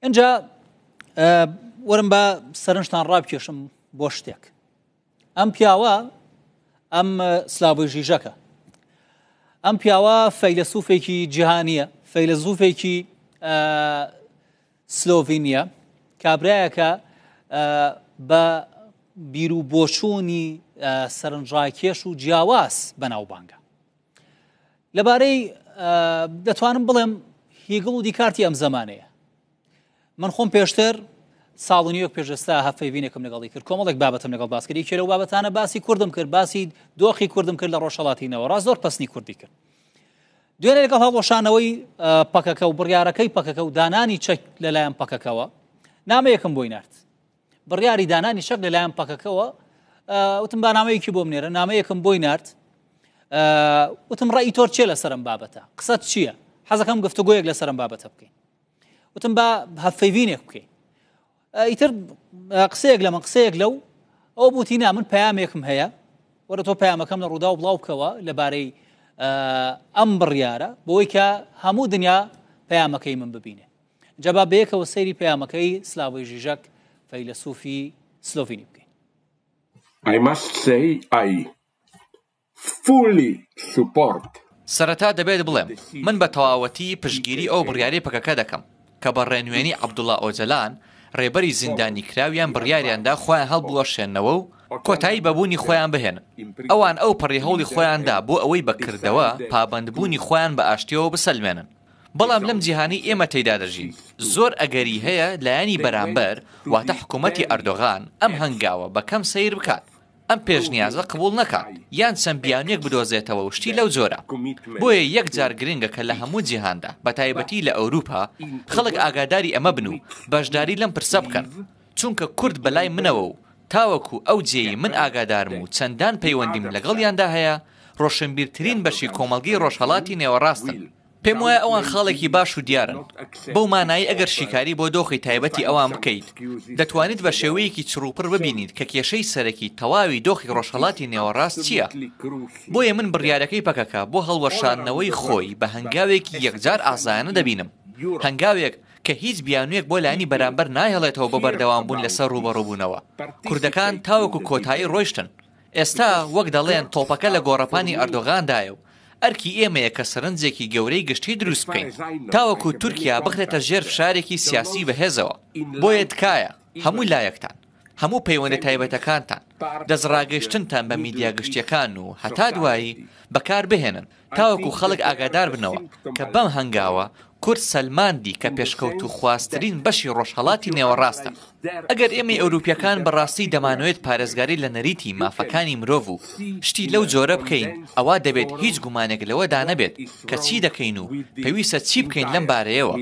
اینجا وەرم بە سەرنجتان ڕابکێشم بۆ شتێک. ئەم پیاوە ئەم سلااوی ژیژەکە، ئەم پیاوە فەیلسوفێکی جیهانیە، فەیلسوفێکی سلۆڤینیە، کابرایەکە بە بیر و بۆچوونی سەرنجڕاکێش و جیاواز بەناوبانگە. لەبارەی دەتوانم بڵێم هیگڵ و دیکارتی ئەم زەمانەیە. من خۆم پێشتر ساڵ و نیوەک پێشەستا هەفەیڤینێکم لەگەڵی کرد، کۆمەڵێک بابەتم لەگەڵ باس کرد. یەکێ لەو بابەتانە باسی کوردم کرد، باسی دۆخی کوردم کرد لە ڕۆژهەڵاتینەوە، ڕاست زۆر پەسنی کوردی کرد. دوێنێ لەگەڵ هەڵۆشانەوەی پەکەکە و بڕیارەکەی پەکەکە و دانانی چەک لەلایەن پەکەکەوە نامەیەکم بۆی نارد. بڕیاری دانانی چەک لەلایەن پەکەکەوە وتم با نامەیەکی بۆ بنێرە، نامەیەکم بۆی نارد. وتم ڕێی تۆر چێ لەسەرم بابەتە، قسەت چییە؟ حەزەکەم گفتوگۆیەک لەسەرم بابەتە بکەین. وتم با هەفەیڤینێک بکەین. ئیتر قسەیەک لە من قسەیەک لەو ئەو بوتی نا من پەیامێکم هەیە، وەرە تۆ پەیامەکەم لە ڕوودا و بڵاو بکەوە لەبارەی ئەم بڕیارە بۆی کە هەموو دنیا پەیامەکەی من ببینێ. جەبا بەیەکەوە سەیری پەیامەکەی سلااوی ژیژەک فەیلسوفی سلۆڤینی بکەین. I must say I fully support. سەرەتا دەبێت بڵێم من بە تەواوەتی پشتگیری ئەو بڕیاری پەکەکە دەکەم کە بە ڕێنوێنی عەبدوڵڵا ئۆجەلان ڕێبەری زیندانی کراویان بڕیاریاندا خۆیان هەڵبوەشێنەوە و کۆتایی بەبوونی خۆیان بهێنن. ئەوان ئەو پەڕی هەوڵی خۆیاندا بۆ ئەوەی بەکردەوە پابەندبوونی خۆیان بە ئاشتیەوە بسەلمێنن. بەڵام لەم جیهانی ئێمە تێیدا دەژین. زۆر ئەگەری هەیە لایەنی بەرامبەر واتە حکوومەتی ئەردۆغان ئەم هەنگاوە بەکەم سەیر بکات، ئەم پێشنیازە قبول نەکات یان چەند بیانێک بدۆزێتەوە و شتی لەو جۆرە. بۆیە یەک جار گرنگە کە لە هەموو جیهاندا بە تایبەتی لە ئەوروپا خەڵک ئاگاداری ئەمە بن و بەشداری لەم پرسە بکەن، چونکە کورد بەلای منەوە و تاوەکو ئەو جێی من ئاگادارم و چەندان پەیوەندیم لەگەڵیاندا هەیە ڕۆشنبیرترین بەشی کۆمەڵگەی ڕۆژهەڵاتی نێوەڕاستن. پێم وایە ئەوان خاڵێکی باش و دیارن. بەو مانایی ئەگەر شیکاری بۆ دۆخی تایبەتی ئەوان بکەیت دەتوانیت بە شێوەیەکی چڕوپڕ ببینیت کە کێشەی سەرەکی تەواوی دۆخی ڕۆژهەڵاتی نێوەڕاست چییە. بۆیە من بڕیارەکەی پەکەکە بۆ هەڵوەشاندنەوەی خۆی بە هەنگاوێکی یەکجار ئازایانە دەبینم، هەنگاوێک کە هیچ بیانوێک بۆ لایەنی بەرامبەر نایهڵێتەوە بە بەردەوام بوون لەسەر ڕوبەڕووبوونەوە. کوردەکان تاوەکو کۆتایی ڕۆیشتن، ئێستا وەک دەڵێن تۆپەکە لە گۆڕەپانی ئەردۆغاندایە و ئەرکی ئێمەیە کە سەرنجێکی گەورەی گشتی دروست بکەین تاوەکو تورکیا بخرێتە ژێر فشارێکی سیاسی بەهێزەوە. بۆیە تکایە هەموو لایەکتان، هەموو پەیوەندە تایبەتەکانتان، دەستڕاگەشتنتان بە میدیا گشتیەکان و هەتا دوایی بەکار بهێنن تاوەکو خەڵک ئاگادار بنەوە کە بەم هەنگاوە کورد سەلماندی کە پێشکەوت و خواستترین بەشی ڕۆژهەڵاتی نێوەڕاستە. ئەگەر ئێمەی ئەوروپیەکان بەڕاستی دەمانوێت پارێزگاری لە نەریتی مافەکانی مرۆڤ و شتی لەو جۆرە بکەین ئەوا دەبێت هیچ گومانێک لەوەدا نەبێت کە چی دەکەین و پێویستە چی بکەین لەم بارەیەوە.